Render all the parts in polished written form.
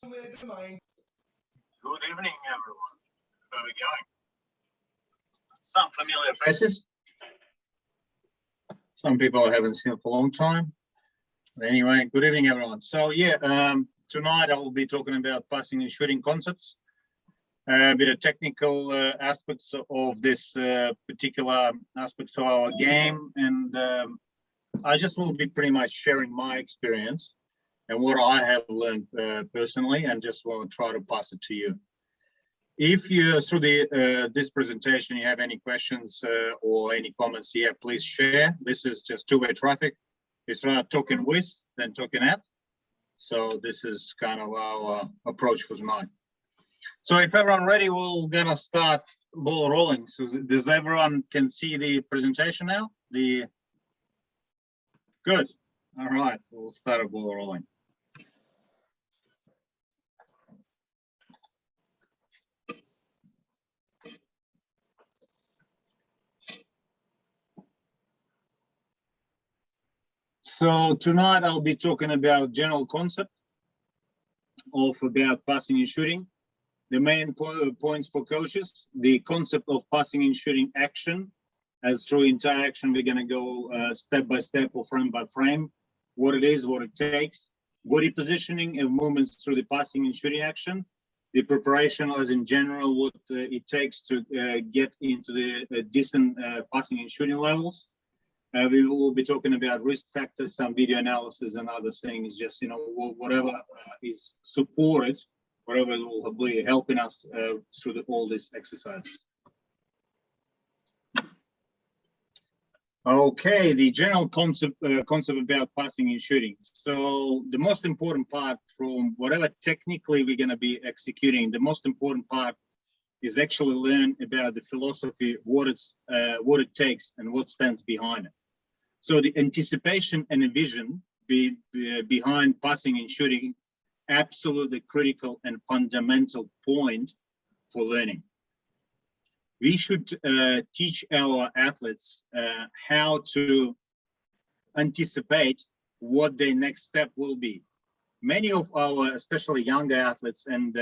Good evening, everyone. How are we going? Some familiar faces. Some people I haven't seen for a long time. But anyway, good evening, everyone. So yeah, tonight I will be talking about passing and shooting concepts, a bit of technical aspects of this particular aspects of our game, and I just will be pretty much sharing my experience and what I have learned personally, and just want to try to pass it to you. If you, through the this presentation, you have any questions or any comments here, please share. This is just two-way traffic. It's rather talking with than talking at. So this is kind of our approach for tonight. So if everyone ready, we're gonna start ball rolling. So does everyone can see the presentation now? Good. All right, we'll start a ball rolling. So tonight I'll be talking about general concept of about passing and shooting. The main points for coaches, the concept of passing and shooting action. As through entire action, we're going to go step by step or frame by frame, what it is, what it takes, body positioning and movements through the passing and shooting action, the preparation as in general, what it takes to get into the decent passing and shooting levels. We will be talking about risk factors, some video analysis and other things, just, you know, whatever is supported, whatever will be helping us through all these exercises. Okay, the general concept about passing and shooting. So the most important part from whatever technically we're going to be executing, the most important part is actually learn about the philosophy, what it takes and what stands behind it. So the anticipation and the vision behind passing and shooting, absolutely critical and fundamental point for learning. We should teach our athletes how to anticipate what their next step will be. Many of our, especially younger athletes, and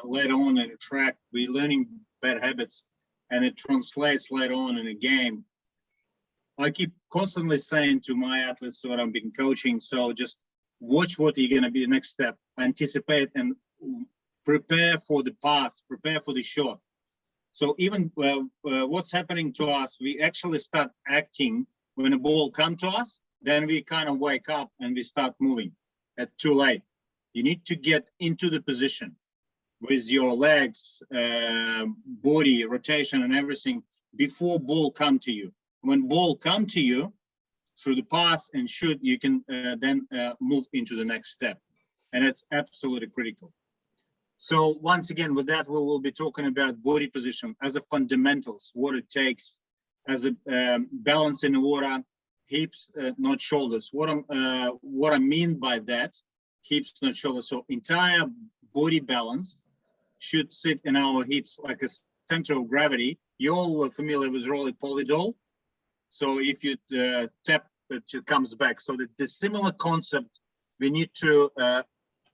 later on in the track, we're learning bad habits, and it translates later on in the game. I keep constantly saying to my athletes what I've been coaching, so just watch what you're going to be the next step, anticipate and prepare for the pass, prepare for the shot. So even what's happening to us, we actually start acting when a ball comes to us, then we kind of wake up and we start moving. It's too late. You need to get into the position with your legs, body, rotation and everything before ball come to you. When ball come to you through the pass and shoot, you can then move into the next step. And it's absolutely critical. So once again, with that, we will be talking about body position as a fundamentals, what it takes as a balance in the water, hips, not shoulders. What I mean by that, hips, not shoulders. So entire body balance should sit in our hips like a center of gravity. You're all familiar with roly-poly doll. So if you tap, it comes back. So the similar concept, we need to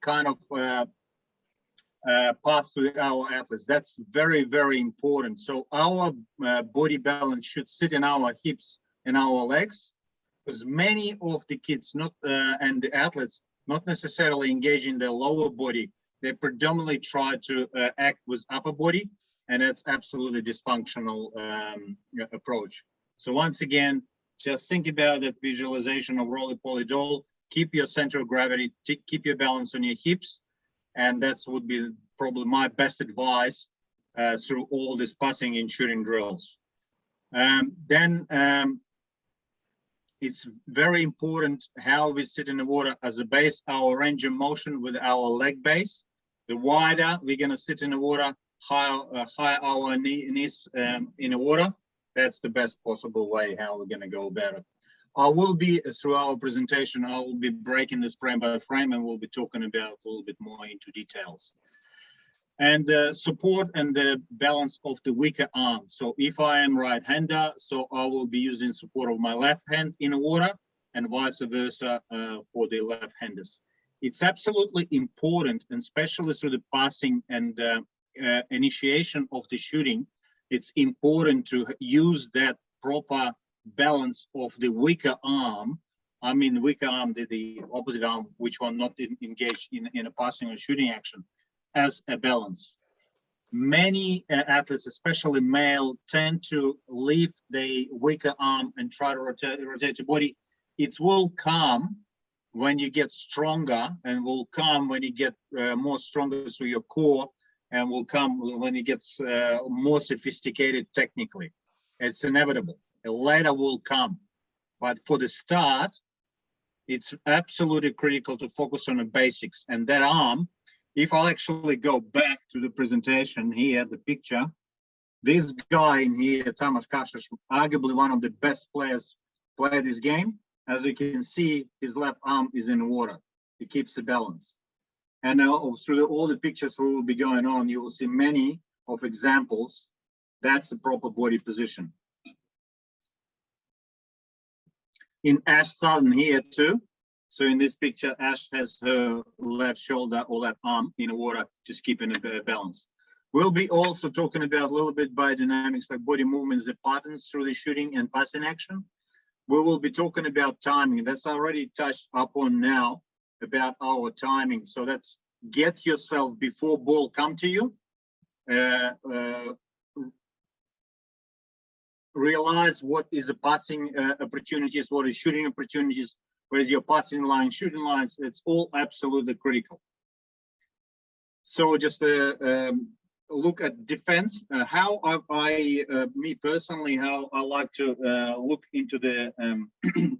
kind of pass to our athletes. That's very, very important. So our body balance should sit in our hips and our legs, because many of the kids and the athletes not necessarily engage in their lower body. They predominantly try to act with upper body, and that's absolutely dysfunctional approach. So once again, just think about that visualization of roly-poly doll. Keep your center of gravity, keep your balance on your hips, and that would be probably my best advice through all this passing and shooting drills. Then it's very important how we sit in the water as a base, our range of motion with our leg base. The wider we're going to sit in the water, higher our knees in the water. That's the best possible way how we're going to go about it. I will be, through our presentation, I will be breaking this frame by frame, and we'll be talking about a little bit more into details. And the support and the balance of the weaker arm. So if I am right-hander, so I will be using support of my left hand in the water, and vice versa for the left-handers. It's absolutely important, and especially through the passing and initiation of the shooting, it's important to use that proper balance of the weaker arm. I mean, weaker arm, the opposite arm, which one not engaged in a passing or shooting action, as a balance. Many athletes, especially male, tend to leave the weaker arm and try to rotate the body. It will come when you get stronger, and will come when you get more stronger through your core, and will come when it gets more sophisticated technically. It's inevitable. Later will come. But for the start, it's absolutely critical to focus on the basics. And that arm, if I'll actually go back to the presentation here, the picture, this guy in here, Tamas Kasas, arguably one of the best players play this game. As you can see, his left arm is in water. He keeps the balance. And through all the pictures we will be going on, you will see many of examples. That's the proper body position. In Ash's son here too. So in this picture, Ash has her left shoulder or left arm in the water, just keeping a balance. We'll be also talking about a little bit biodynamics, like body movements, the patterns through the shooting and passing action. We will be talking about timing. That's already touched upon now about our timing. So that's get yourself before ball come to you. Realize what is a passing opportunities, what is shooting opportunities, where's your passing line, shooting lines. It's all absolutely critical. So just look at defense. How me personally, how I like to look into the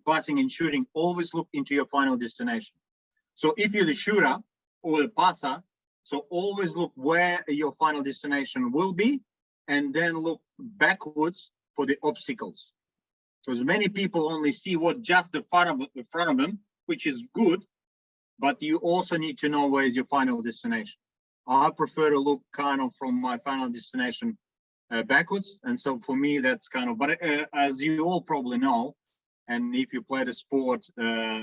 passing and shooting, always look into your final destination. So if you're the shooter or the passer, so always look where your final destination will be, and then look backwards for the obstacles. Because many people only see what just the front of them, which is good, but you also need to know where is your final destination. I prefer to look kind of from my final destination backwards. And so for me, that's kind of, but as you all probably know, and if you play the sport,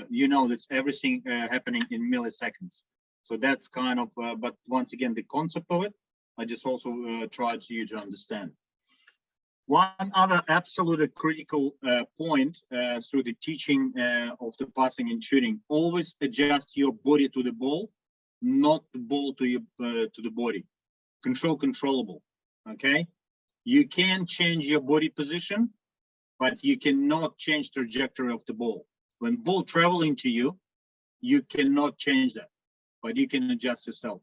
you know that's everything happening in milliseconds. So that's kind of, but once again, the concept of it, I just also try to you to understand. One other absolutely critical point through the teaching of the passing and shooting, always adjust your body to the ball, not the ball to the body. Controllable, okay? You can change your body position, but you cannot change the trajectory of the ball. When ball traveling to you, you cannot change that, but you can adjust yourself.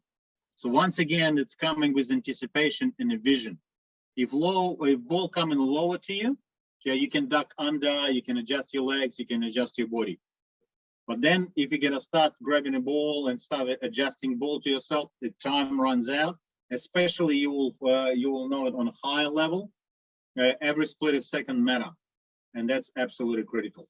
So once again, it's coming with anticipation and a vision. If ball coming lower to you, yeah, you can duck under, you can adjust your legs, you can adjust your body. But then if you're gonna start grabbing a ball and start adjusting ball to yourself, the time runs out. Especially you will know it on a higher level. Every split second matter, and that's absolutely critical.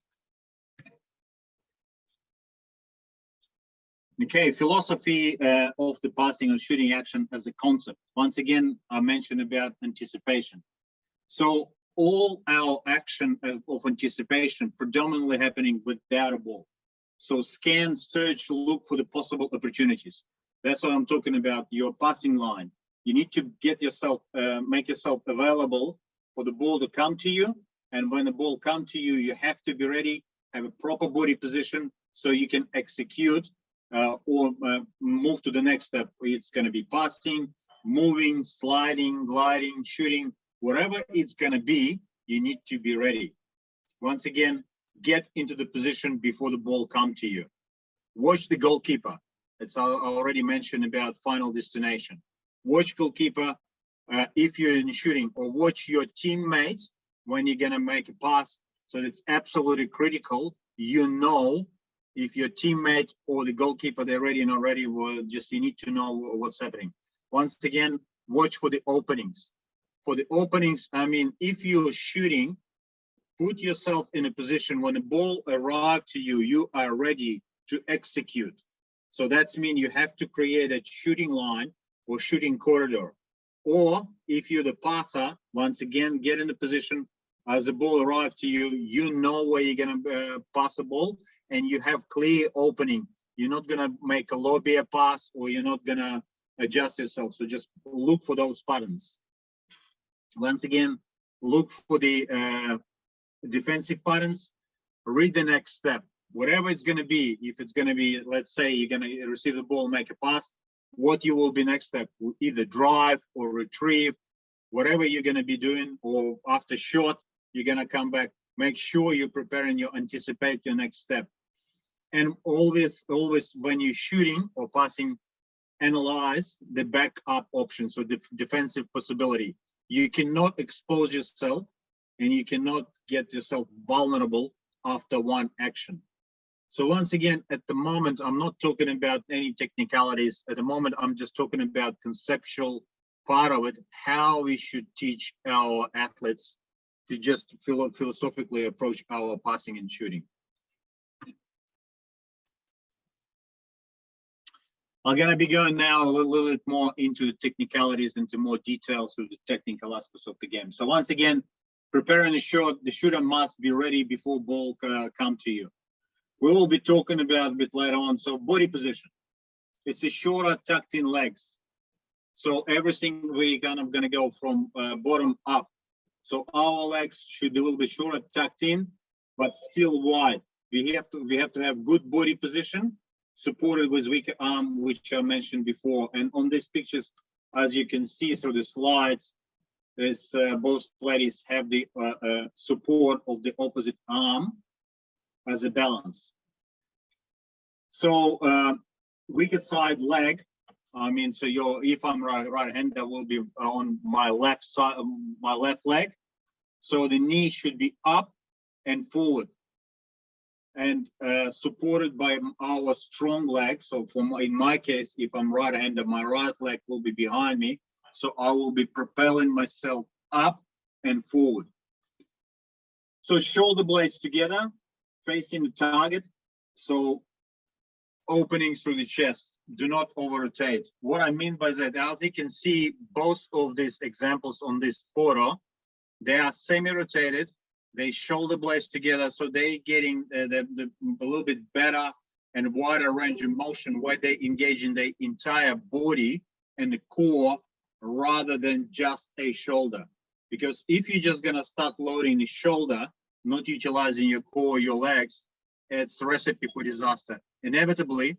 Okay, philosophy of the passing and shooting action as a concept. Once again, I mentioned about anticipation. So all our action of anticipation predominantly happening without a ball. So scan, search, look for the possible opportunities. That's what I'm talking about, your passing line. You need to get yourself, make yourself available for the ball to come to you. And when the ball comes to you, you have to be ready, have a proper body position so you can execute or move to the next step. It's going to be passing, moving, sliding, gliding, shooting, whatever it's going to be, you need to be ready. Once again, get into the position before the ball comes to you. Watch the goalkeeper. It's already mentioned about final destination. Watch goalkeeper if you're in shooting, or watch your teammates when you're going to make a pass. So it's absolutely critical. You know, if your teammate or the goalkeeper, they're ready and not ready, well, just you need to know what's happening. Once again, watch for the openings. For the openings, I mean, if you're shooting, put yourself in a position when the ball arrives to you, you are ready to execute. So that's mean you have to create a shooting line or shooting corridor. Or if you're the passer, once again, get in the position as the ball arrives to you, you know where you're going to pass the ball, and you have clear opening. You're not gonna make a low bear pass, or you're not gonna adjust yourself. So just look for those patterns. Once again, look for the defensive patterns. Read the next step, whatever it's going to be. If it's going to be, let's say you're going to receive the ball, make a pass, what you will be next step, either drive or retrieve, whatever you're going to be doing, or after shot, you're going to come back. Make sure you're preparing, you anticipate your next step. And always when you're shooting or passing, analyze the backup option, so the defensive possibility. You cannot expose yourself, and you cannot get yourself vulnerable after one action. So once again, at the moment, I'm not talking about any technicalities. At the moment, I'm just talking about conceptual part of it, how we should teach our athletes to just philosophically approach our passing and shooting. I'm going to be going now a little bit more into the technicalities, into more details of the technical aspects of the game. So once again, preparing the shot, the shooter must be ready before ball come to you. We will be talking about a bit later on. So body position, it's a shorter tucked in legs. So everything we kind of going to go from bottom up. So our legs should be a little bit shorter, tucked in, but still wide. We have to have good body position, supported with weaker arm, which I mentioned before. And on these pictures, as you can see through the slides, this both ladies have the support of the opposite arm as a balance. So weaker side leg, I mean, so if I'm right hand, that will be on my left side, my left leg. So the knee should be up and forward, and supported by our strong leg. So in my case, if I'm right-handed, my right leg will be behind me. So I will be propelling myself up and forward. So shoulder blades together, facing the target. So opening through the chest. Do not over-rotate. What I mean by that, as you can see, both of these examples on this photo, they are semi-rotated. They shoulder blades together, so they're getting a little bit better and wider range of motion, where they engage in the entire body and the core rather than just a shoulder. Because if you're just gonna start loading the shoulder, not utilizing your core, your legs, it's a recipe for disaster. Inevitably,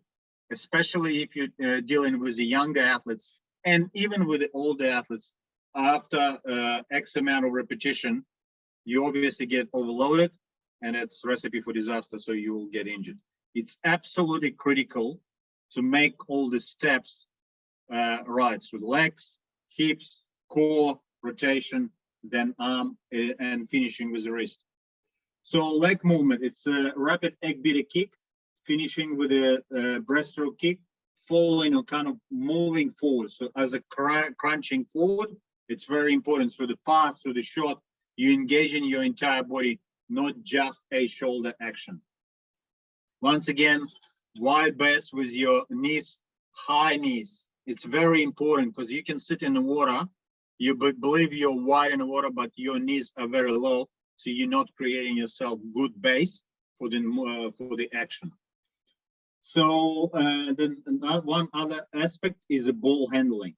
especially if you're dealing with the younger athletes, and even with the older athletes, after X amount of repetition, you obviously get overloaded, and it's a recipe for disaster, so you will get injured. It's absolutely critical to make all the steps right. So the legs, hips, core, rotation, then arm, and finishing with the wrist. So leg movement, it's a rapid egg beater kick, finishing with a breaststroke kick, following or kind of moving forward. So as a crunching forward, it's very important. So the pass, so the shot, you engage in your entire body, not just a shoulder action. Once again, wide base with your knees, high knees. It's very important because you can sit in the water, you believe you're wide in the water, but your knees are very low, so you're not creating yourself good base for the action. So then one other aspect is the ball handling.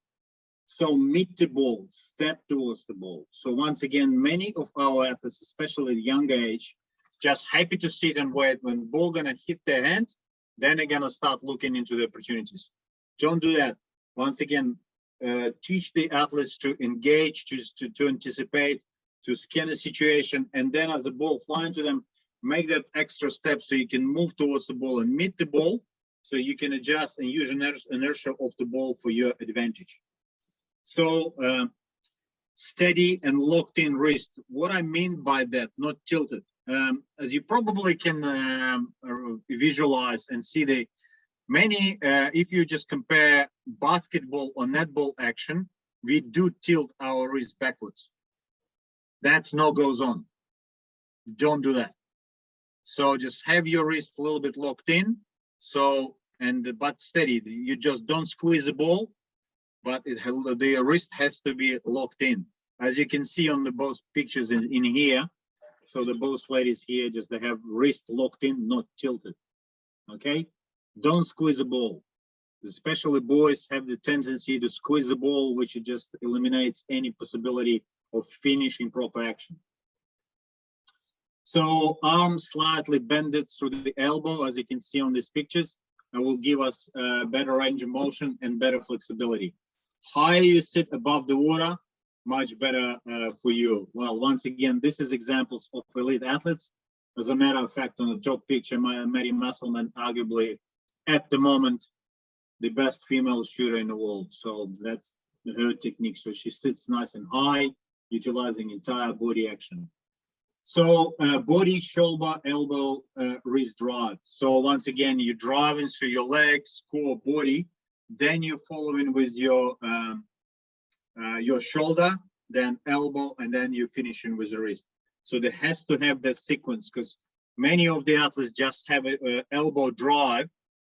So meet the ball, step towards the ball. So once again, many of our athletes, especially the younger age, just happy to sit and wait. When the ball gonna hit their hand, then they're gonna start looking into the opportunities. Don't do that. Once again, teach the athletes to engage, to anticipate, to scan the situation, and then as the ball flying to them, make that extra step so you can move towards the ball and meet the ball, so you can adjust and use inertia of the ball for your advantage. So steady and locked in wrist. What I mean by that, not tilted. As you probably can visualize and see, the many, if you just compare basketball or netball action, we do tilt our wrist backwards. That's no goes on. Don't do that. So just have your wrist a little bit locked in. So, but steady. You just don't squeeze the ball, but the wrist has to be locked in. As you can see on the both pictures in here, so the both ladies here, just they have wrist locked in, not tilted. Okay, Don't squeeze the ball. Especially boys have the tendency to squeeze the ball, which just eliminates any possibility of finishing proper action. So arm slightly bended through the elbow, as you can see on these pictures, and will give us better range of motion and better flexibility. Higher you sit above the water, much better for you. Well, once again, this is examples of elite athletes. As a matter of fact, on the top picture, Mary Musselman, arguably at the moment, the best female shooter in the world. So that's her technique. So she sits nice and high, utilizing entire body action. So body, shoulder, elbow, wrist drive. So once again, you're driving through your legs, core, body. Then you're following with your shoulder, then elbow, and then you're finishing with the wrist. So there has to have that sequence, because many of the athletes just have an elbow drive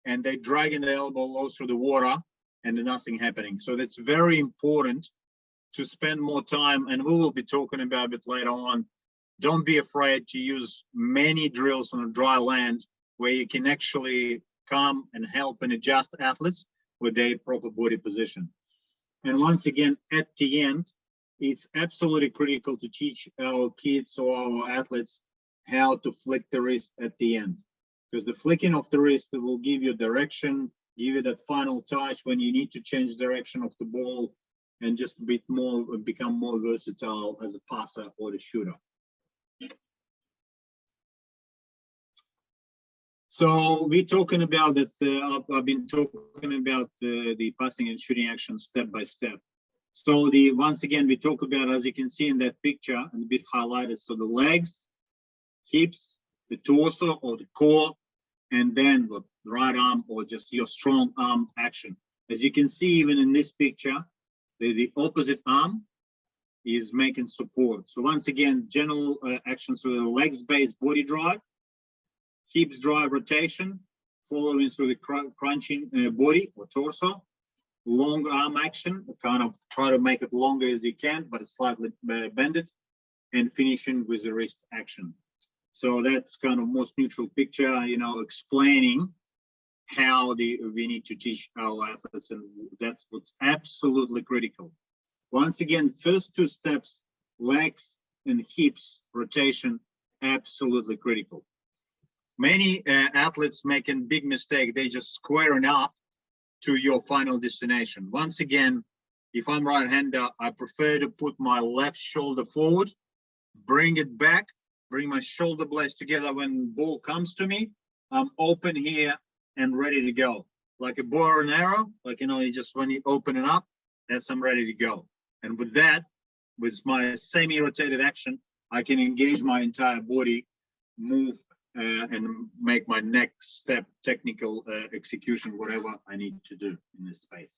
and they dragging the elbow low through the water and nothing happening. So that's very important to spend more time, and we will be talking about it later on. Don't be afraid to use many drills on a dry land where you can actually come and help and adjust athletes with their proper body position. And once again, at the end, it's absolutely critical to teach our kids or our athletes how to flick the wrist at the end, because the flicking of the wrist will give you direction, give you that final touch when you need to change direction of the ball and just a bit more, become more versatile as a passer or a shooter. So we're talking about that. I've been talking about the passing and shooting action step by step. So once again, we talk about, as you can see in that picture, and a bit highlighted, so the legs, hips, the torso or the core, and then the right arm or just your strong arm action. As you can see, even in this picture, the opposite arm is making support. So once again, general actions through the legs-based body drive, hips drive rotation, following through the crunching body or torso, long arm action, kind of try to make it longer as you can, but it's slightly bended, and finishing with the wrist action. So that's kind of most neutral picture, you know, explaining how we need to teach our athletes, and that's what's absolutely critical. Once again, first two steps, legs and hips rotation, absolutely critical. Many athletes making big mistake, they just squaring up to your final destination. Once again, if I'm right-hander, I prefer to put my left shoulder forward, bring it back, bring my shoulder blades together when the ball comes to me. I'm open here and ready to go. Like a bow and arrow, like, you know, you just, when you open it up, that's I'm ready to go. And with that, with my semi-rotated action, I can engage my entire body, move, and make my next step technical execution, whatever I need to do in this space.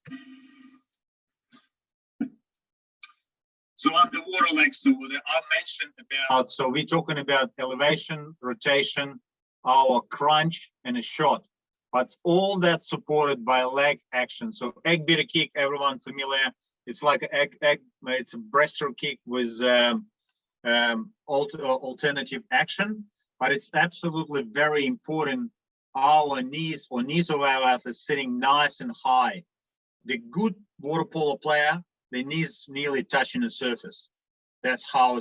So underwater legs, so I mentioned about, so we're talking about elevation, rotation, our crunch, and a shot. But all that supported by leg action. So egg beater kick, everyone familiar. It's like it's a breaststroke kick with alternative action. But it's absolutely very important, our knees or knees of our athletes sitting nice and high. The good water polo player, their knees nearly touching the surface. That's how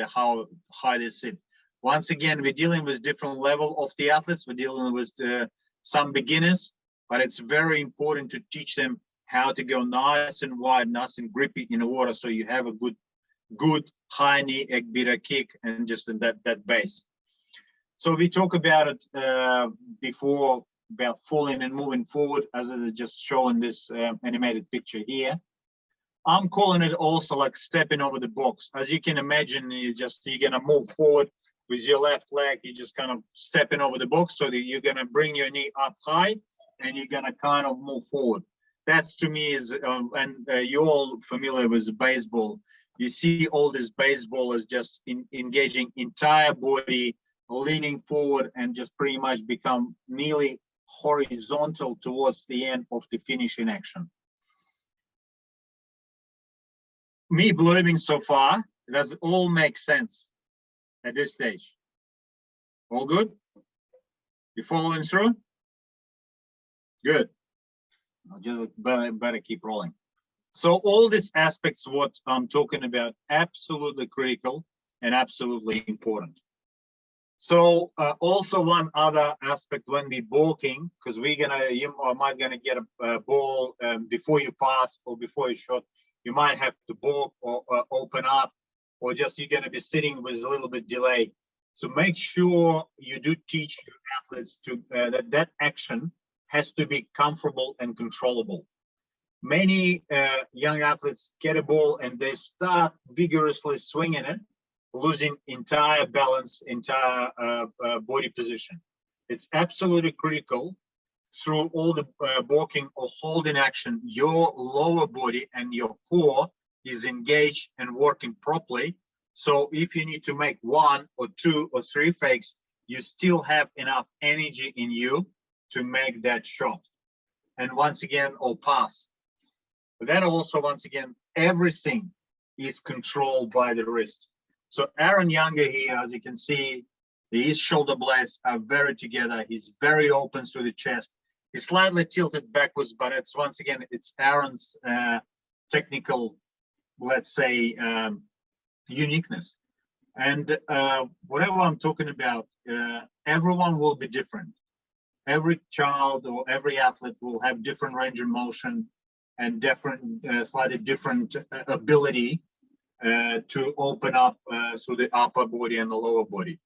how high they sit. Once again, we're dealing with different level of the athletes. We're dealing with some beginners, but it's very important to teach them how to go nice and wide, nice and grippy in the water, so you have a good high knee egg beater kick and just in that base. So we talk about it before, about falling and moving forward, as it is just showing this animated picture here. I'm calling it also like stepping over the box. As you can imagine, you're gonna move forward with your left leg. You're just kind of stepping over the box, so that you're gonna bring your knee up high and you're gonna kind of move forward. That's, to me, is you're all familiar with baseball. You see all this baseball is just engaging entire body, leaning forward, and just pretty much become nearly horizontal towards the end of the finishing action. Me believing so far, does it all make sense at this stage? All good? You following through? Good. I'll just better keep rolling. So all these aspects, what I'm talking about, absolutely critical and absolutely important. So also one other aspect when we balking, because you might gonna get a ball before you pass or before you shot, you might have to balk or open up, or just you're gonna be sitting with a little bit delay. So make sure you do teach your athletes to that action has to be comfortable and controllable. Many young athletes get a ball and they start vigorously swinging it, losing entire balance, entire body position. It's absolutely critical through all the balking or holding action, your lower body and your core is engaged and working properly. So if you need to make 1 or 2 or 3 fakes, you still have enough energy in you to make that shot. And once again, or pass. But then also, once again, everything is controlled by the wrist. So Aaron Younger here, as you can see, his shoulder blades are very together. He's very open through the chest. He's slightly tilted backwards, but it's once again, it's Aaron's technical, let's say, uniqueness. And whatever I'm talking about, everyone will be different. Every child or every athlete will have different range of motion and different, slightly different ability to open up through the upper body and the lower body.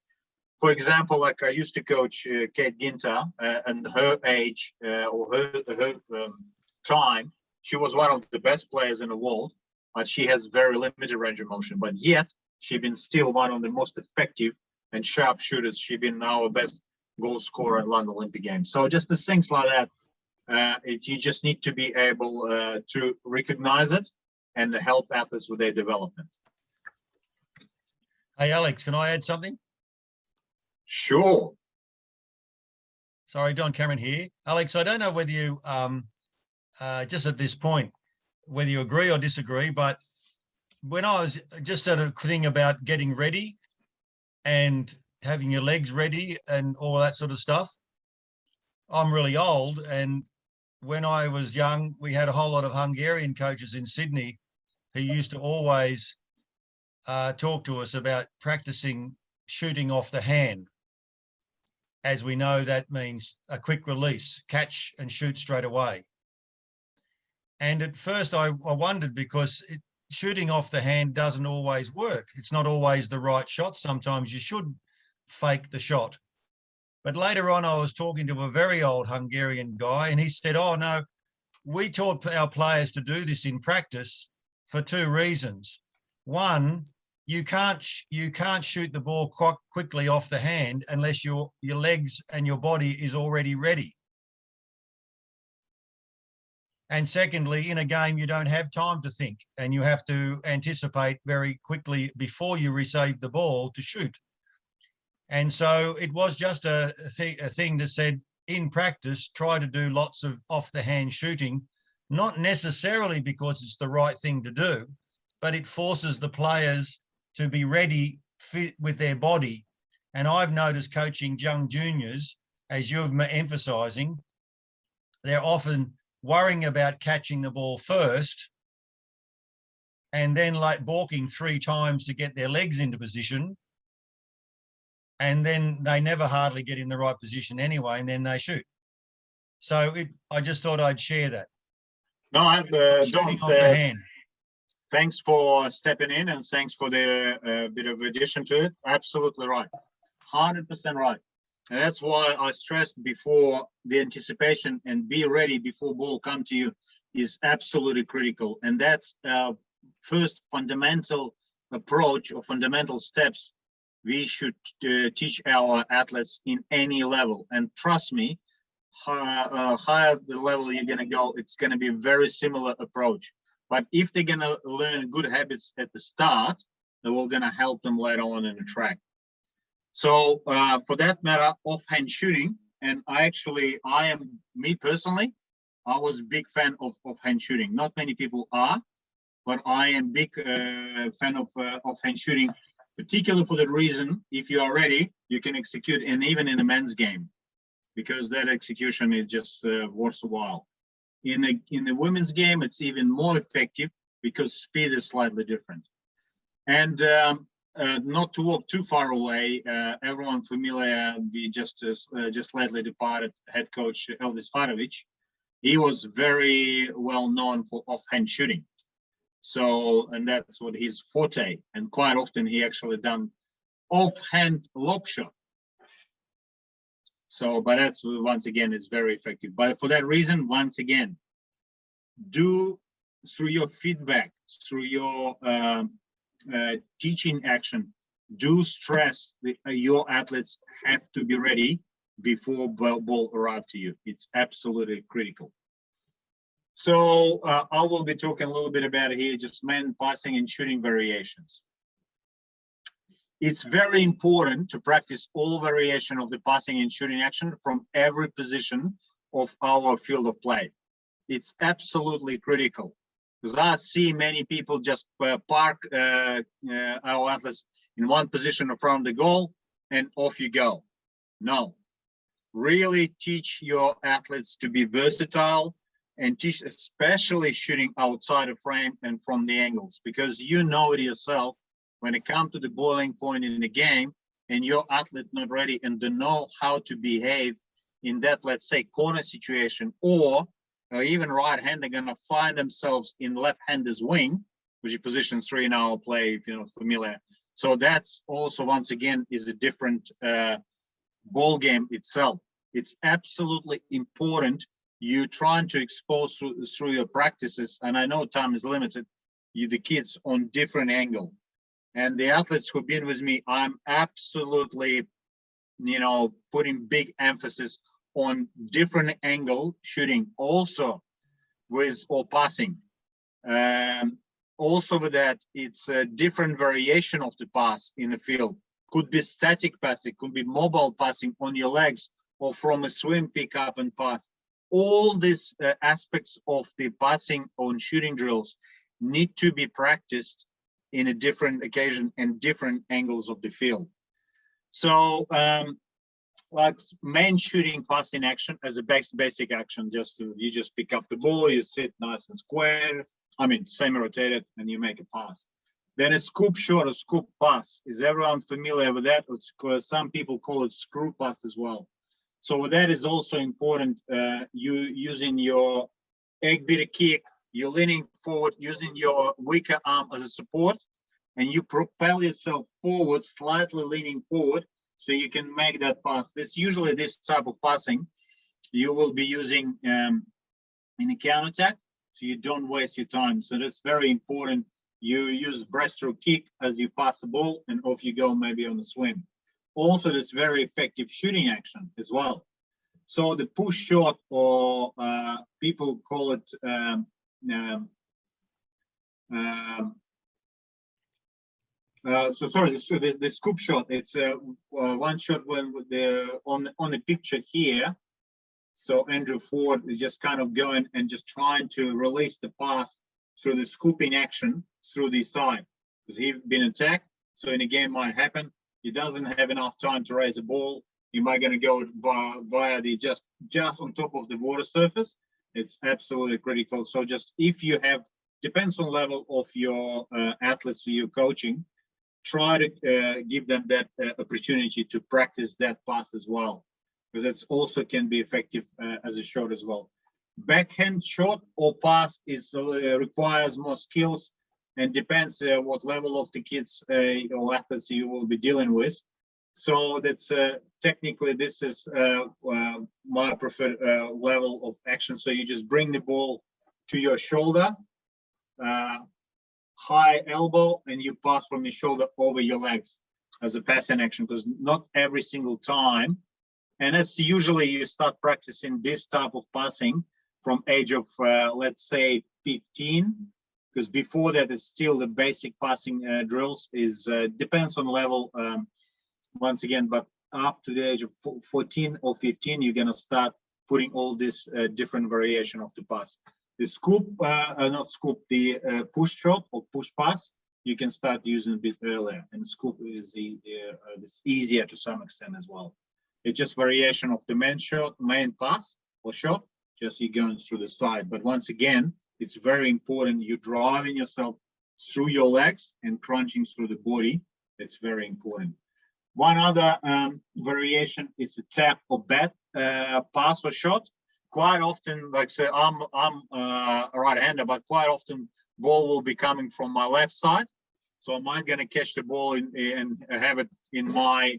For example, like I used to coach Kate Ginter, and her age or her time, she was one of the best players in the world, but she has very limited range of motion. But yet, she's been still one of the most effective and sharp shooters. She's been our best goal scorer at London Olympic Games. So just the things like that, you just need to be able to recognize it and help athletes with their development. Hey, Alex, can I add something? Sure. Sorry, Don Cameron here. Alex, I don't know whether you, just at this point, whether you agree or disagree, but when I was just at a thing about getting ready and having your legs ready and all that sort of stuff, I'm really old. And when I was young, we had a whole lot of Hungarian coaches in Sydney who used to always talk to us about practicing shooting off the hand. As we know, that means a quick release, catch and shoot straight away. And at first I wondered, because shooting off the hand doesn't always work. It's not always the right shot. Sometimes you should fake the shot. But later on, I was talking to a very old Hungarian guy, and he said, oh, no, we taught our players to do this in practice for 2 reasons. One, you can't shoot the ball quite quickly off the hand unless your legs and your body is already ready. And secondly, in a game, you don't have time to think, and you have to anticipate very quickly before you receive the ball to shoot. And so it was just a thing that said, in practice, try to do lots of off-the-hand shooting, not necessarily because it's the right thing to do, but it forces the players to be ready fit with their body. And I've noticed coaching young juniors, as you're emphasising, they're often worrying about catching the ball first and then like balking 3 times to get their legs into position. And then they never hardly get in the right position anyway, and then they shoot. So I just thought I'd share that. No, I've shooting off the hand. Thanks for stepping in, and thanks for the bit of addition to it. Absolutely right. 100% right. And that's why I stressed before, the anticipation and be ready before ball come to you is absolutely critical. And that's our first fundamental approach or fundamental steps we should teach our athletes in any level. And trust me, higher the level you're going to go, it's going to be a very similar approach. But if they're going to learn good habits at the start, they will going to help them later on in the track. So for that matter, offhand shooting, and me personally, I was a big fan of offhand shooting. Not many people are, but I am big fan of offhand shooting, particularly for the reason, if you are ready, you can execute, and even in the men's game. because that execution is just worthwhile. In the women's game, it's even more effective because speed is slightly different. And not to walk too far away, everyone familiar, we just lately departed head coach Elvis Farovic. He was very well known for offhand shooting. So, and that's what his forte. And quite often he actually done offhand lob shot. So, but that's, once again, is very effective. But for that reason, once again, do through your feedback, through your teaching action, do stress that your athletes have to be ready before ball arrive to you. It's absolutely critical. So I will be talking a little bit about it here, just main passing and shooting variations. It's very important to practice all variation of the passing and shooting action from every position of our field of play. It's absolutely critical, because I see many people just park our athletes in one position in front of the goal and off you go. No, really teach your athletes to be versatile and teach especially shooting outside of frame and from the angles, because you know it yourself, when it comes to the boiling point in the game and your athlete not ready and don't know how to behave in that, let's say, corner situation, or even right hand, they're going to find themselves in left-hander's wing, which is position 3 in our play, if you're not familiar. So that's also, once again, is a different ball game itself. It's absolutely important you trying to expose through your practices, and I know time is limited, you the kids on different angle. And the athletes who've been with me, I'm absolutely, putting big emphasis on different angle shooting, also with or passing. Also with that, it's a different variation of the pass in the field. Could be static passing, could be mobile passing on your legs, or from a swim, pick up and pass. All these aspects of the passing on shooting drills need to be practiced in a different occasion and different angles of the field. So like main shooting pass in action as a basic action, you just pick up the ball, you sit nice and square, semi-rotated, and you make a pass. Then a scoop shot, a scoop pass. Is everyone familiar with that? Some people call it screw pass as well. So that is also important. You using your egg beater kick, you're leaning forward, using your weaker arm as a support, and you propel yourself forward, slightly leaning forward, so you can make that pass. This type of passing you will be using in a counterattack, so you don't waste your time. So that's very important. You use breaststroke kick as you pass the ball, and off you go, maybe on the swim. Also, that's very effective shooting action as well. So the push shot, or people call it the scoop shot. It's one shot when on the picture here. So Andrew Ford is just kind of going and just trying to release the pass through the scooping action through the side, because he's been attacked. So in a game might happen, he doesn't have enough time to raise the ball. You might going to go via the just on top of the water surface. It's absolutely critical. So just if you have, depends on level of your athletes who you're coaching, try to give them that opportunity to practice that pass as well, because it's also can be effective as a shot as well. Backhand shot or pass is requires more skills and depends what level of the kids or athletes you will be dealing with. So that's technically this is my preferred level of action. So you just bring the ball to your shoulder, high elbow, and you pass from your shoulder over your legs as a passing action, because not every single time. And that's usually you start practicing this type of passing from age of, let's say, 15, because before that it's still the basic passing drills is, depends on level, once again, but up to the age of 14 or 15, you're going to start putting all this different variation of the pass. The scoop, the push shot or push pass, you can start using a bit earlier, and the scoop is it's easier to some extent as well. It's just variation of the main pass or shot, just you going through the side. But once again, it's very important you're driving yourself through your legs and crunching through the body. It's very important. One other variation is a tap or bat pass or shot. Quite often, like say, I'm a right-hander, but quite often ball will be coming from my left side. So I'm going to catch the ball and have it in my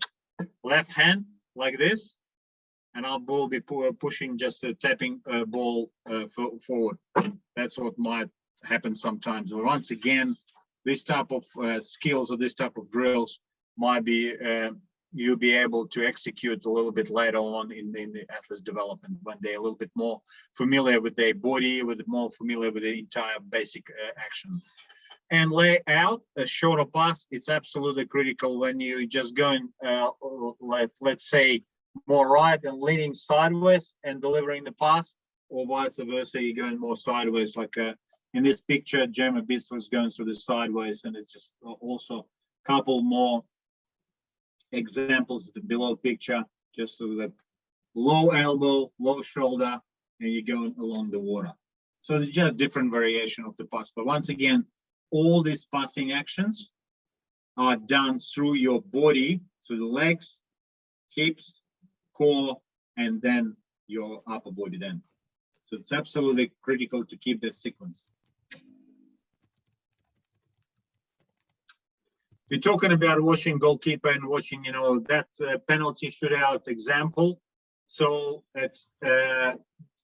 left hand like this, and I will be pushing, just tapping ball forward. That's what might happen sometimes. But once again, this type of skills or this type of drills might be you'll be able to execute a little bit later on in the athlete's development, when they're a little bit more familiar with their body, more familiar with the entire basic action. And lay out a shorter pass. It's absolutely critical when you just going, let's say, more right and leaning sideways and delivering the pass, or vice versa, you're going more sideways. Like in this picture, Gemma Biss was going through the sideways, and it's just also a couple more examples of the below picture, just so that low elbow, low shoulder, and you're going along the water. So it's just different variation of the pass. But once again, all these passing actions are done through your body, through the legs, hips, core, and then your upper body then. So it's absolutely critical to keep that sequence. We're talking about watching goalkeeper and watching, that penalty shootout example. So it's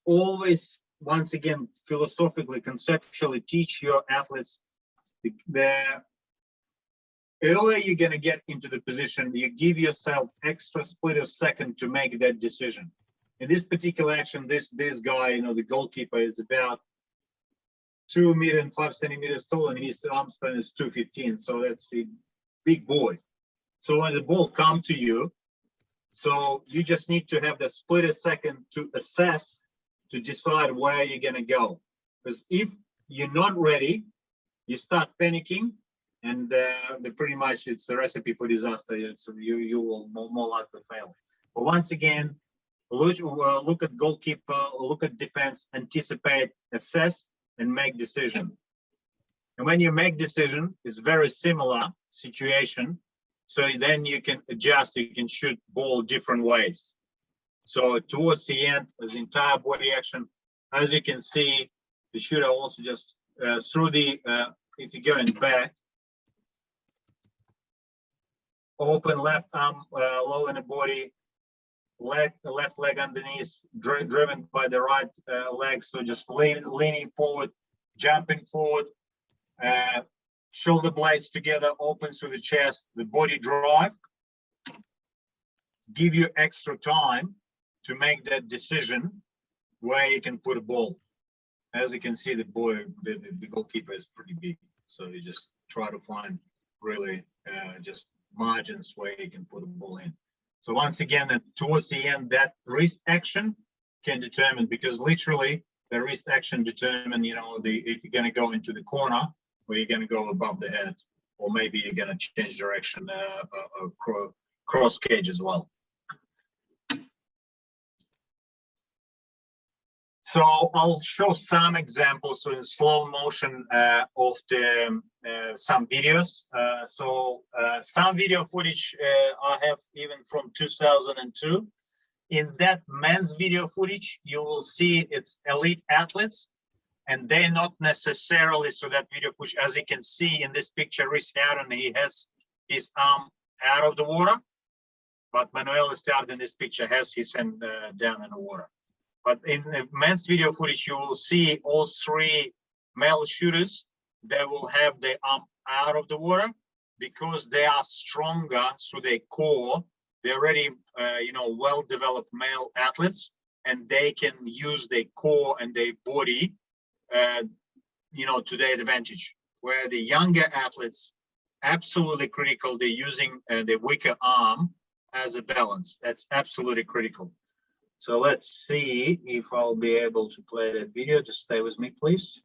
always, once again, philosophically, conceptually teach your athletes the earlier you're going to get into the position, you give yourself extra split of second to make that decision. In this particular action, this guy, the goalkeeper, is about 2 meters and 5 centimeters tall, and his arm span is 215. So that's a big boy. So when the ball comes to you, so you just need to have the split a second to assess, to decide where you're going to go. Because if you're not ready, you start panicking, and pretty much it's a recipe for disaster. So you will more likely fail. But once again, look at goalkeeper, look at defense, anticipate, assess, and make decision. And when you make decision, it's very similar situation. So then you can adjust, you can shoot ball different ways. So towards the end, as entire body action, as you can see, the shooter also just through the, if you're going back, open left arm, low in the body, left leg underneath, driven by the right leg. So just leaning forward, jumping forward, shoulder blades together, open through the chest, the body drive. Give you extra time to make that decision where you can put a ball. As you can see, the goalkeeper is pretty big. So you just try to find really just margins where you can put a ball in. So once again, towards the end, that wrist action can determine, because literally the wrist action determine, if you're going to go into the corner, or you're going to go above the head, or maybe you're going to change direction cross cage as well. So I'll show some examples in slow motion of some videos. Some video footage I have even from 2002. In that men's video footage, you will see it's elite athletes, and they're not necessarily, so that video footage, as you can see in this picture, Rhys Howden, he has his arm out of the water, but Manuel Estard in this picture has his hand down in the water. But in the men's video footage, you will see all three male shooters. They will have their arm out of the water because they are stronger through their core. They're already, well-developed male athletes, and they can use their core and their body, to their advantage. Where the younger athletes, absolutely critical, they're using the weaker arm as a balance. That's absolutely critical. So let's see if I'll be able to play that video. Just stay with me, please.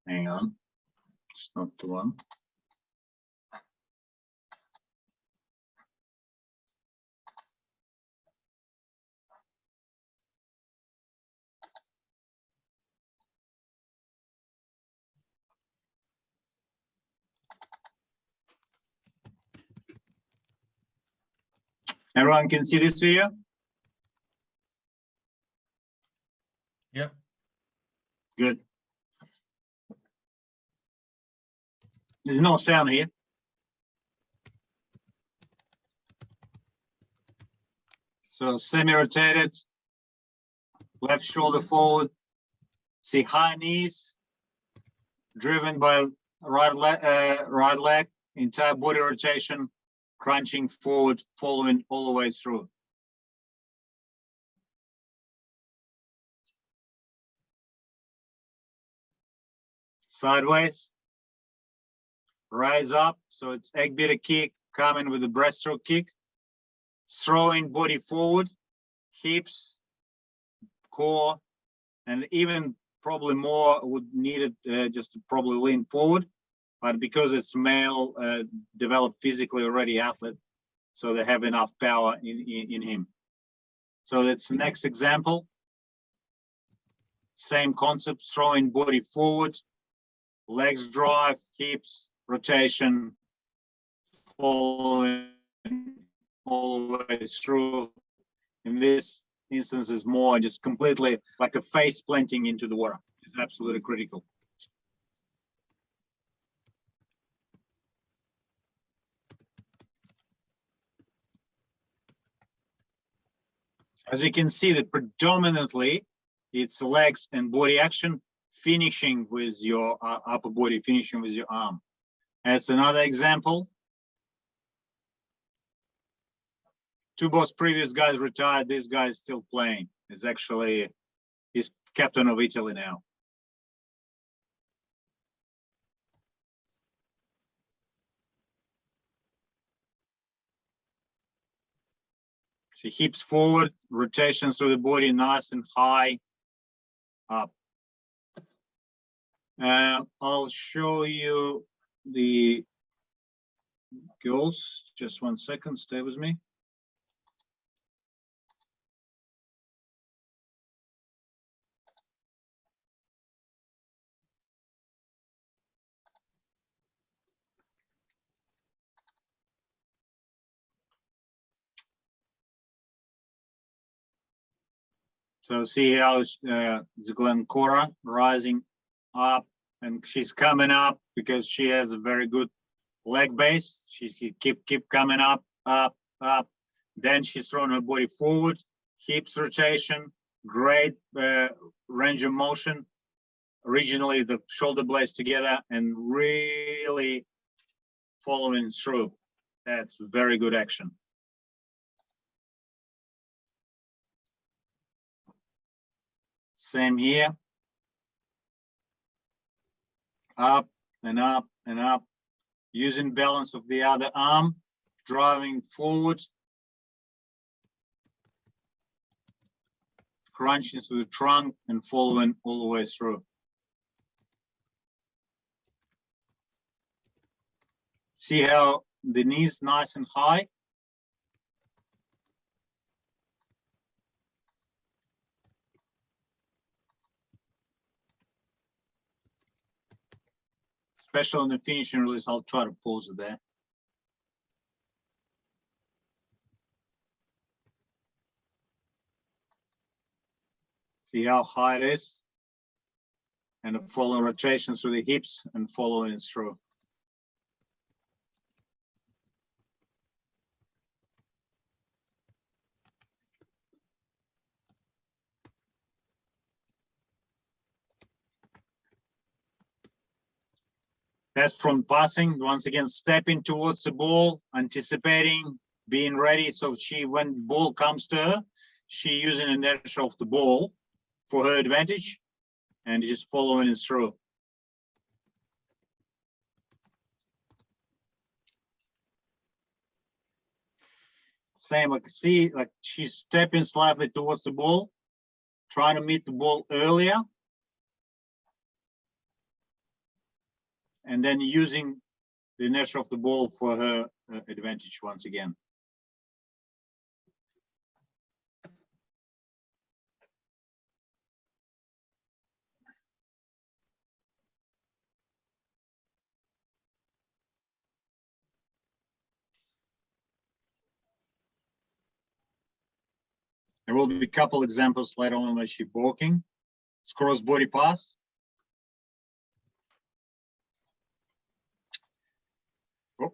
Hang on, it's not the one. Everyone can see this video? Yep. Good. There's no sound here. So semi-rotated, left shoulder forward. See high knees, driven by right leg, entire body rotation, crunching forward, following all the way through. Sideways, rise up, so it's egg beater kick, coming with the breaststroke kick, throwing body forward, hips, core, and even probably more would need it just to probably lean forward, but because it's male, developed physically already athlete, so they have enough power in him. So that's the next example. Same concept, throwing body forward, legs drive, hips, rotation, following all the way through. In this instance is more just completely like a face planting into the water. It's absolutely critical. As you can see, that predominantly it's legs and body action, finishing with your upper body, finishing with your arm. That's another example. Two both previous guys retired. This guy is still playing. It's actually, he's captain of Italy now. So hips forward, rotation through the body, nice and high, up. I'll show you the girls. Just 1 second, stay with me. So see how Glencora rising up, and she's coming up because she has a very good leg base. She keep coming up, up, up. Then she's throwing her body forward, hips rotation, great range of motion. Originally the shoulder blades together and really following through. That's very good action. Same here. Up and up and up. Using balance of the other arm, driving forward. Crunching through the trunk and following all the way through. See how the knees nice and high? Especially on the finishing release, I'll try to pause it there. See how high it is? And the following rotation through the hips and following through. That's from passing. Once again, stepping towards the ball, anticipating, being ready. So when the ball comes to her, she using the inertia of the ball for her advantage and just following it through. Same, like see, like she's stepping slightly towards the ball, trying to meet the ball earlier. and then using the inertia of the ball for her advantage once again. There will be a couple examples later on when she's walking. It's cross body pass. Oh.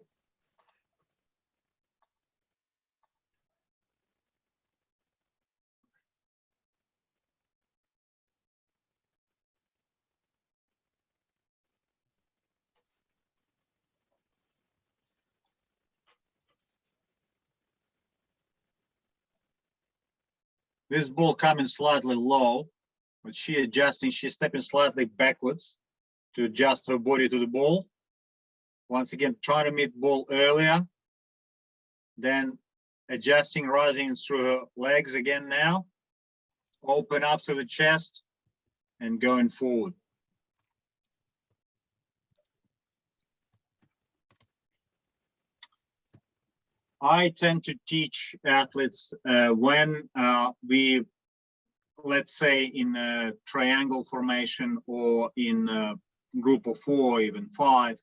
This ball coming slightly low, but she adjusting, she's stepping slightly backwards to adjust her body to the ball. Once again, try to meet ball earlier, then adjusting, rising through her legs again now. Open up to the chest and going forward. I tend to teach athletes when we, let's say, in a triangle formation or in a group of 4, even 5,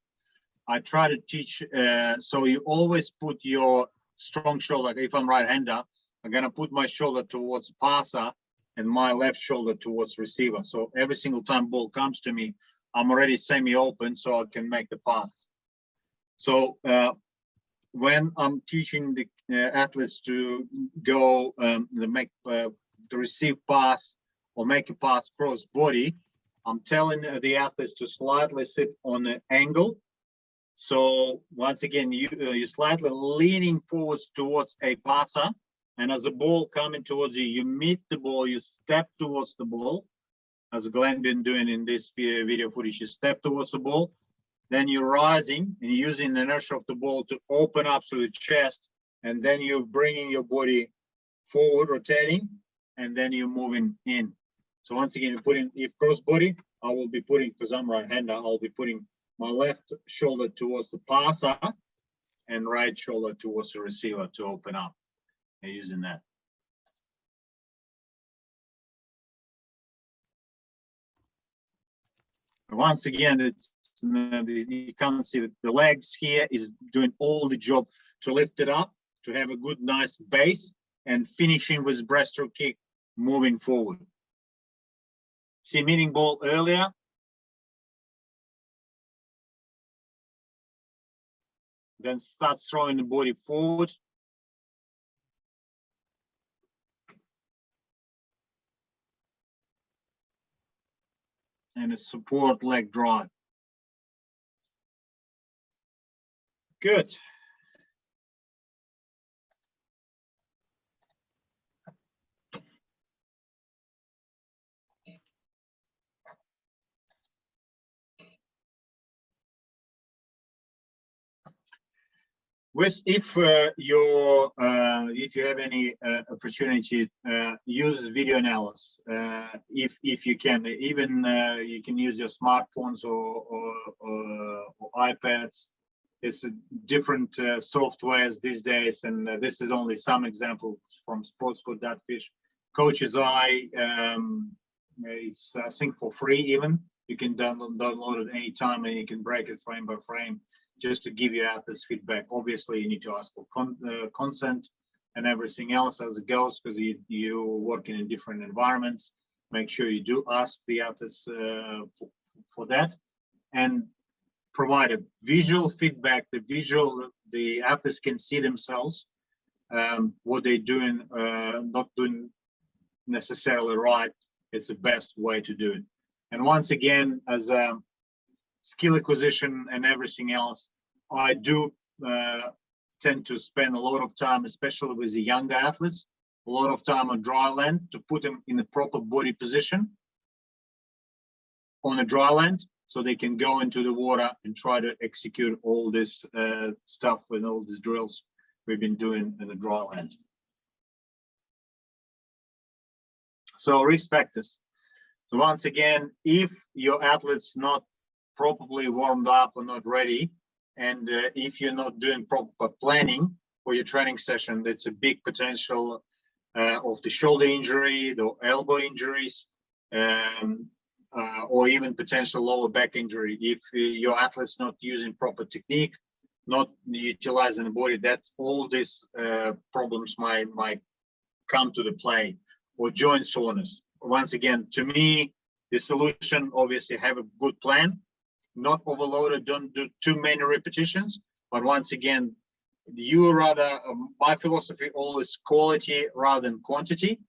I try to teach, so you always put your strong shoulder. If I'm right-hander, I'm gonna put my shoulder towards passer and my left shoulder towards receiver. So every single time ball comes to me, I'm already semi-open so I can make the pass. So when I'm teaching the athletes to go to receive pass or make a pass cross body, I'm telling the athletes to slightly sit on an angle. So once again, you're slightly leaning forwards towards a passer, and as the ball coming towards you, you meet the ball, you step towards the ball, as Glenn been doing in this video footage. You step towards the ball, then you're rising and using the inertia of the ball to open up to the chest, and then you're bringing your body forward, rotating, and then you're moving in. So once again, you're putting, if cross body, I will be putting, because I'm right-hander, I'll be putting my left shoulder towards the passer and right shoulder towards the receiver to open up and using that. Once again, it's you can see that the legs here is doing all the job to lift it up, to have a good, nice base, and finishing with breaststroke kick, moving forward. See meeting ball earlier. Then start throwing the body forward. And a support leg drive. Good. If you have any opportunity, use video analysis. If you can, even you can use your smartphones or iPads. It's different softwares these days, and this is only some examples from sportscode.fish. Coach's Eye is, I think, for free even. You can download it anytime, and you can break it frame by frame, just to give you athletes feedback. Obviously, you need to ask for consent and everything else as it goes, because you're working in different environments. Make sure you do ask the athletes for that, and provide a visual feedback. The athletes can see themselves, what they're doing, not doing necessarily right. It's the best way to do it. And once again, as skill acquisition and everything else, I do tend to spend a lot of time, especially with the younger athletes, a lot of time on dry land to put them in the proper body position on a dry land, so they can go into the water and try to execute all this stuff with all these drills we've been doing in the dry land. So risk factors. So once again, if your athlete's not properly warmed up or not ready, and if you're not doing proper planning for your training session, that's a big potential of the shoulder injury, the elbow injuries, or even potential lower back injury. If your athlete's not using proper technique, not utilizing the body, that's all these problems might come to the play, or joint soreness. Once again, to me, the solution, obviously, have a good plan, not overloaded, don't do too many repetitions. But once again, you rather, my philosophy always quality rather than quantity.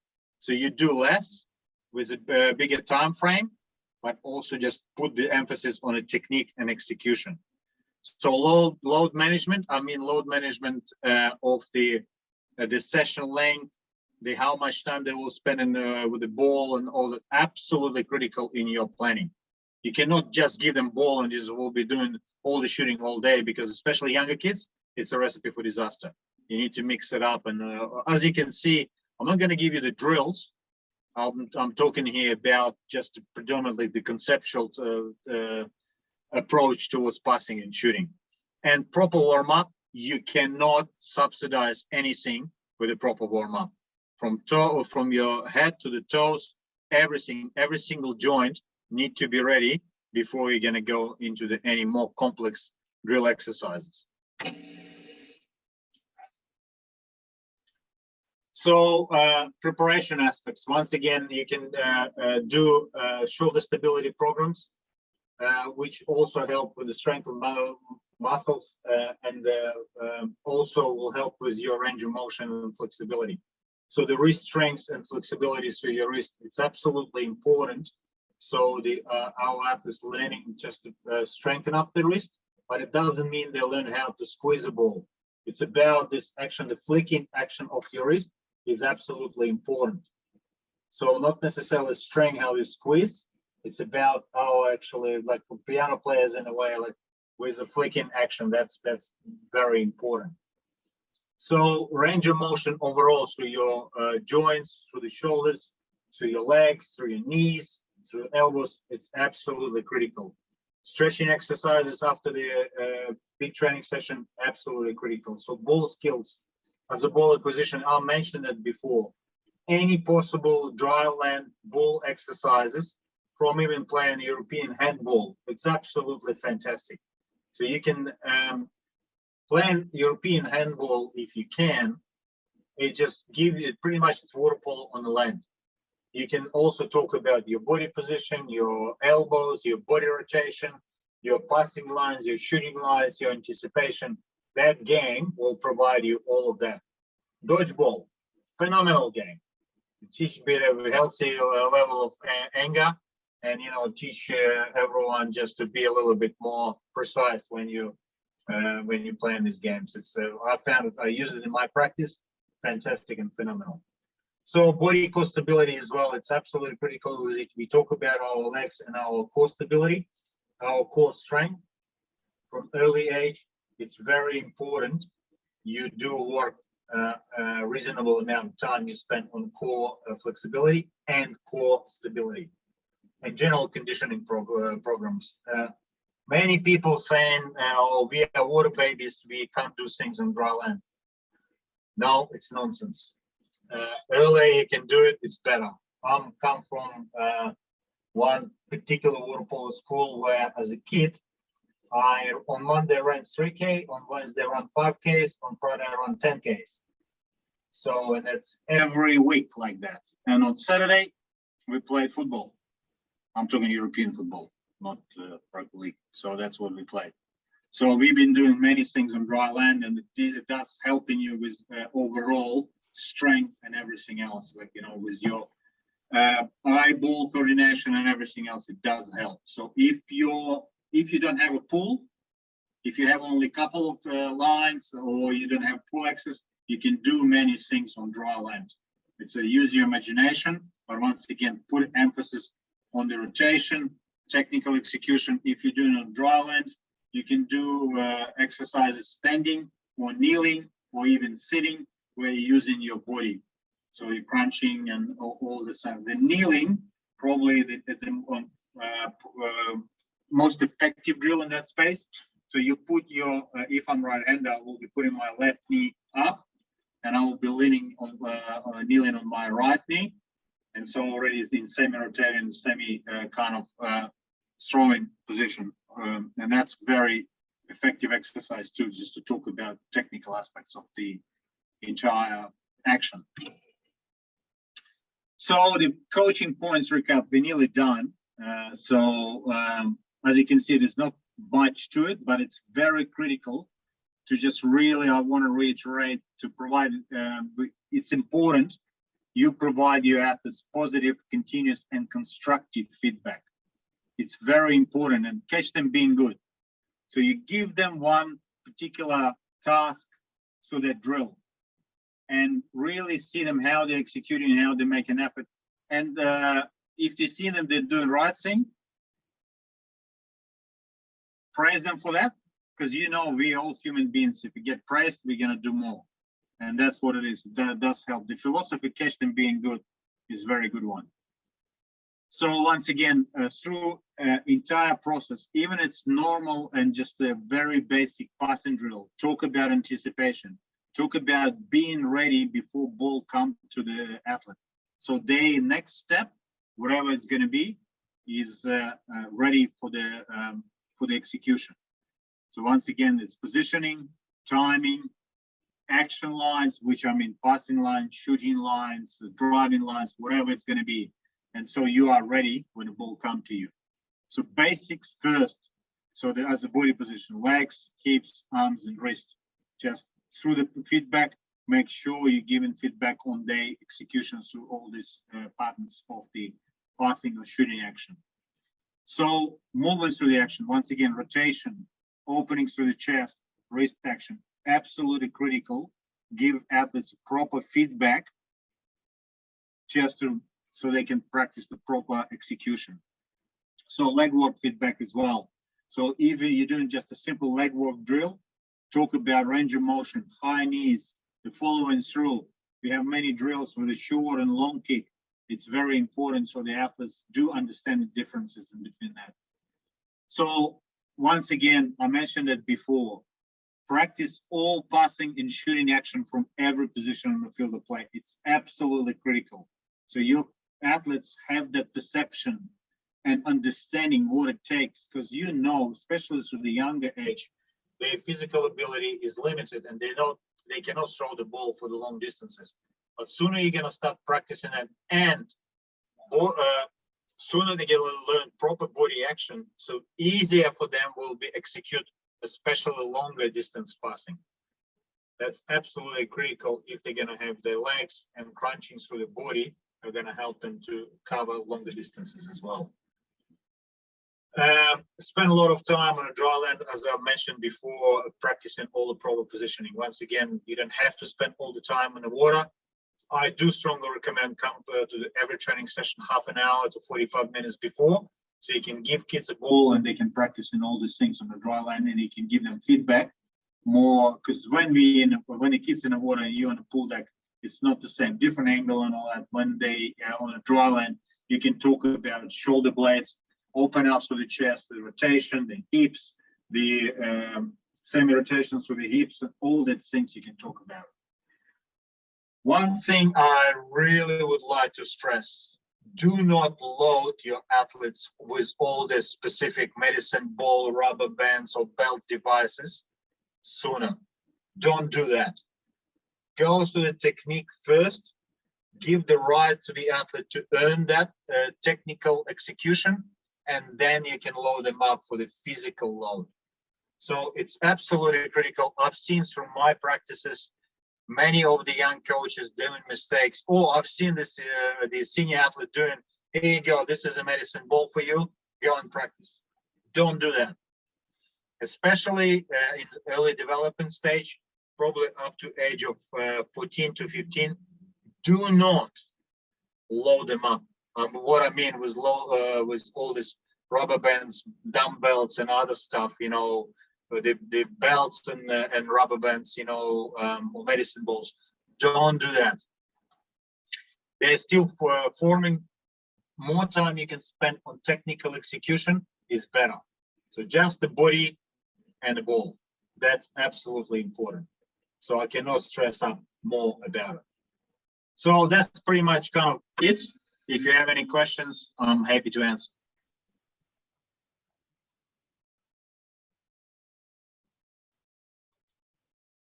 So you do less with a bigger time frame, but also just put the emphasis on a technique and execution. So load management, I mean load management of the session length, how much time they will spend with the ball and all that, absolutely critical in your planning. You cannot just give them ball and just will be doing all the shooting all day, because especially younger kids, it's a recipe for disaster. You need to mix it up. And as you can see, I'm not going to give you the drills. I'm talking here about just predominantly the conceptual approach towards passing and shooting. And proper warm-up, you cannot subsidize anything with a proper warm-up. From your head to the toes, every single joint need to be ready before you're going to go into any more complex drill exercises. So preparation aspects. Once again, you can do shoulder stability programs, which also help with the strength of muscles, and also will help with your range of motion and flexibility. So the wrist strength and flexibility, so your wrist, it's absolutely important. So our athletes learning just to strengthen up the wrist, but it doesn't mean they learn how to squeeze a ball. It's about this action, the flicking action of your wrist is absolutely important. So not necessarily strength how you squeeze. It's about how actually, like piano players in a way, like with a flicking action, that's very important. So range of motion overall through your joints, through the shoulders, through your legs, through your knees, through your elbows, it's absolutely critical. Stretching exercises after the big training session, absolutely critical. So ball skills, as a ball acquisition, I mentioned it before. Any possible dry land ball exercises, from even playing European handball, it's absolutely fantastic. So you can play European handball if you can. It just gives you pretty much it's water polo on the land. You can also talk about your body position, your elbows, your body rotation, your passing lines, your shooting lines, your anticipation. That game will provide you all of that. Dodgeball, phenomenal game. Teach a bit of a healthy level of anger, and teach everyone just to be a little bit more precise when you play in these games. It's I found it. I use it in my practice. Fantastic and phenomenal. So body core stability as well. It's absolutely critical. We talk about our legs and our core stability, our core strength from early age. It's very important. You do work a reasonable amount of time you spend on core flexibility and core stability and general conditioning programs. Many people saying, oh, we are water babies, we can't do things on dry land. No, it's nonsense. Earlier you can do it, it's better. I come from one particular water polo school where as a kid, on Monday ran 3K, on Wednesday ran 5Ks, on Friday I ran 10Ks. So, and that's every week like that. And on Saturday, we play football. I'm talking European football, not rugby league. So that's what we play. So we've been doing many things on dry land, and it does helping you with overall strength and everything else, like, with your eyeball coordination and everything else, it does help. So if you don't have a pool, if you have only a couple of lines, or you don't have pool access, you can do many things on dry land. It's use your imagination, but once again, put emphasis on the rotation, technical execution. If you're doing it on dry land, you can do exercises standing or kneeling or even sitting, where you're using your body. So you're crunching and all the things. The kneeling, probably most effective drill in that space. So you put your, if I'm right-hander, I will be putting my left knee up, and I will be leaning on, kneeling on my right knee. And so already in semi-rotating, semi kind of throwing position. And that's very effective exercise too, just to talk about technical aspects of the entire action. So the coaching points recap, we're nearly done. As you can see, there's not much to it, but it's very critical to just really, I want to reiterate, to provide, it's important you provide your athletes positive, continuous, and constructive feedback. It's very important, and catch them being good. So you give them one particular task, so they drill, and really see them how they're executing, how they make an effort. And if you see them, they're doing right thing, praise them for that, because you know we're all human beings. If we get praised, we're gonna do more, and that's what it is. That does help. The philosophy, catch them being good, is a very good one. So once again, through entire process, even it's normal and just a very basic passing drill, talk about anticipation, talk about being ready before ball comes to the athlete. So their next step, whatever it's going to be, is ready for the execution. So once again, it's positioning, timing, action lines, which I mean passing lines, shooting lines, driving lines, whatever it's going to be. And so you are ready when the ball comes to you. So basics first. So that as a body position, legs, hips, arms, and wrist. Just through the feedback, make sure you're giving feedback on the execution through all these patterns of the passing or shooting action. So movements through the action. Once again, rotation, openings through the chest, wrist action. Absolutely critical. Give athletes proper feedback just to so they can practice the proper execution. So leg work feedback as well. So if you're doing just a simple leg work drill, talk about range of motion, high knees, the following through. We have many drills with a short and long kick. It's very important so the athletes do understand the differences in between that. So once again, I mentioned it before, practice all passing and shooting action from every position on the field of play. It's absolutely critical. So your athletes have that perception and understanding what it takes, because you know, especially through the younger age, their physical ability is limited and they cannot throw the ball for the long distances. But sooner you're gonna start practicing it, and sooner they're gonna learn proper body action, so easier for them will be execute, especially longer distance passing. That's absolutely critical. If they're gonna have their legs and crunching through the body, are going to help them to cover longer distances as well. Spend a lot of time on a dry land, as I mentioned before, practicing all the proper positioning. Once again, you don't have to spend all the time in the water. I do strongly recommend come to every training session half an hour to 45 minutes before, so you can give kids a ball and they can practice in all these things on the dry land, and you can give them feedback more, because when the kids in the water and you on the pool deck, it's not the same, different angle and all that. When they on a dry land, you can talk about shoulder blades, open up through the chest, the rotation, the hips, the semi-rotations through the hips, and all these things you can talk about. One thing I really would like to stress, do not load your athletes with all the specific medicine ball, rubber bands, or belt devices sooner. Don't do that. Go to the technique first, give the right to the athlete to earn that technical execution, and then you can load them up for the physical load. So it's absolutely critical. I've seen through my practices, many of the young coaches doing mistakes. Oh, I've seen this, the senior athlete doing, here you go, this is a medicine ball for you, go and practice. Don't do that. Especially in the early development stage, probably up to age of 14 to 15, do not load them up. What I mean was with all this rubber bands, dumbbells, and other stuff, you know, the belts and rubber bands, you know, or medicine balls. Don't do that. They're still forming. More time you can spend on technical execution is better. So just the body and the ball. That's absolutely important. So I cannot stress up more about it. So that's pretty much kind of it. If you have any questions, I'm happy to answer.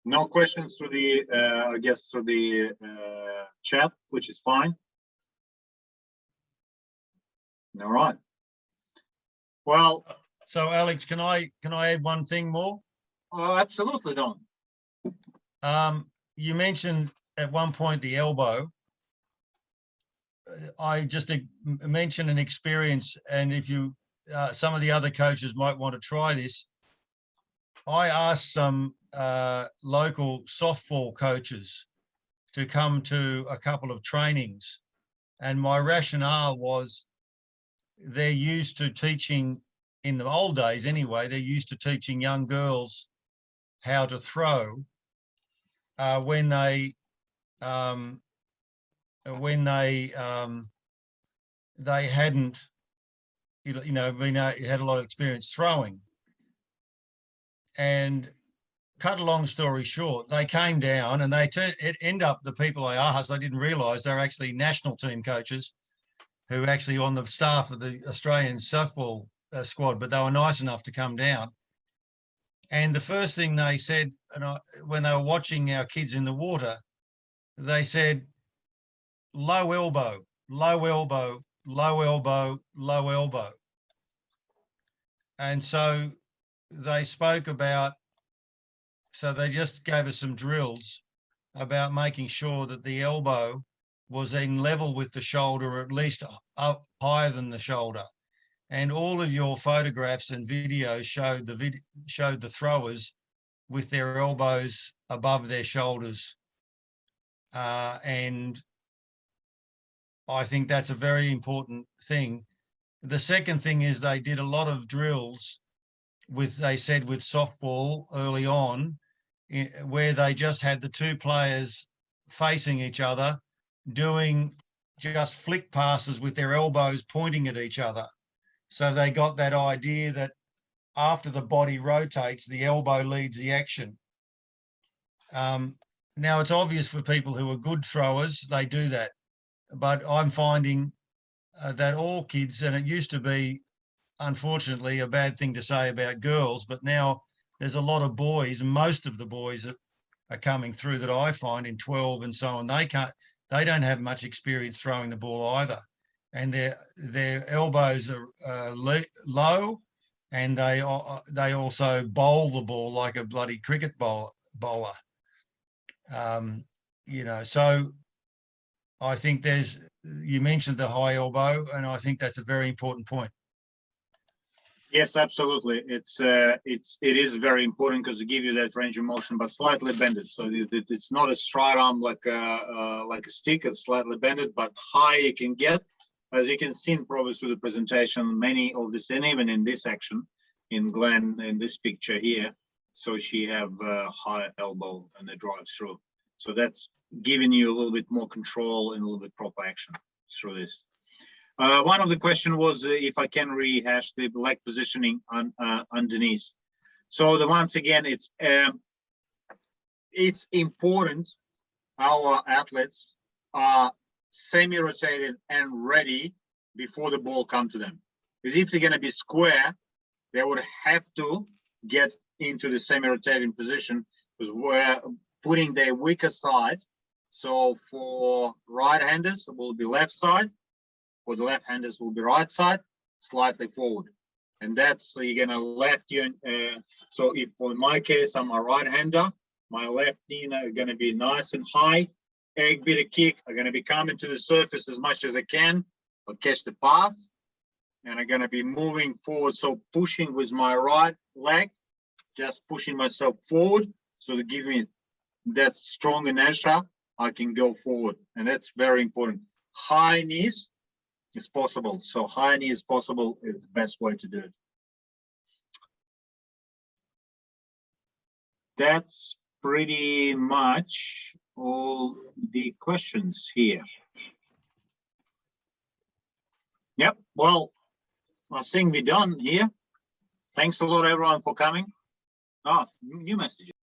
No questions through the, I guess, through the chat, which is fine. All right. Well, so Alex, can I add one thing more? absolutely, Don. You mentioned at one point the elbow. I just mentioned an experience, and if you, some of the other coaches might want to try this. I asked some local softball coaches to come to a couple of trainings, and my rationale was they're used to teaching, in the old days anyway, they're used to teaching young girls how to throw when they hadn't, you know, had a lot of experience throwing. And cut a long story short, they came down and it ended up the people I asked, I didn't realise they're actually national team coaches who are actually on the staff of the Australian softball squad, but they were nice enough to come down. And the first thing they said, when they were watching our kids in the water, they said, low elbow, low elbow, low elbow, low elbow. And so they spoke about, so they just gave us some drills about making sure that the elbow was in level with the shoulder, or at least up higher than the shoulder. And all of your photographs and videos showed the throwers with their elbows above their shoulders. And I think that's a very important thing. The second thing is they did a lot of drills they said with softball early on, where they just had the two players facing each other, doing just flick passes with their elbows pointing at each other. So they got that idea that after the body rotates, the elbow leads the action. Now, it's obvious for people who are good throwers, they do that. But I'm finding that all kids, and it used to be, unfortunately, a bad thing to say about girls, but now there's a lot of boys, and most of the boys that are coming through that I find in 12 and so on, they don't have much experience throwing the ball either. And their elbows are low, and they also bowl the ball like a bloody cricket bowler. You know, so I think you mentioned the high elbow, and I think that's a very important point. Yes, absolutely. It is very important because it gives you that range of motion, but slightly bended. So it's not a straight arm like a stick. It's slightly bended, but high you can get. As you can see probably through the presentation, many of this, and even in this action, in Glenn, in this picture here, so she have a high elbow and it drives through. So that's giving you a little bit more control and a little bit proper action through this. One of the question was if I can rehash the leg positioning underneath. So once again, it's important our athletes are semi-rotated and ready before the ball comes to them. Because if they're going to be square, they would have to get into the semi-rotating position, because we're putting their weaker side. So for right-handers, it will be left side. For the left-handers, will be right side, slightly forward. And that's, so you're going to left you. So if, in my case, I'm a right-hander, my left knee is going to be nice and high. Egg bit of kick, I'm going to be coming to the surface as much as I can. I'll catch the path, and I'm going to be moving forward. So pushing with my right leg, just pushing myself forward. So to give me that strong inertia, I can go forward. And that's very important. High knees is possible. So high knee is possible is the best way to do it. That's pretty much all the questions here. Yep, well, I think we're done here. Thanks a lot, everyone, for coming. Oh, new messages.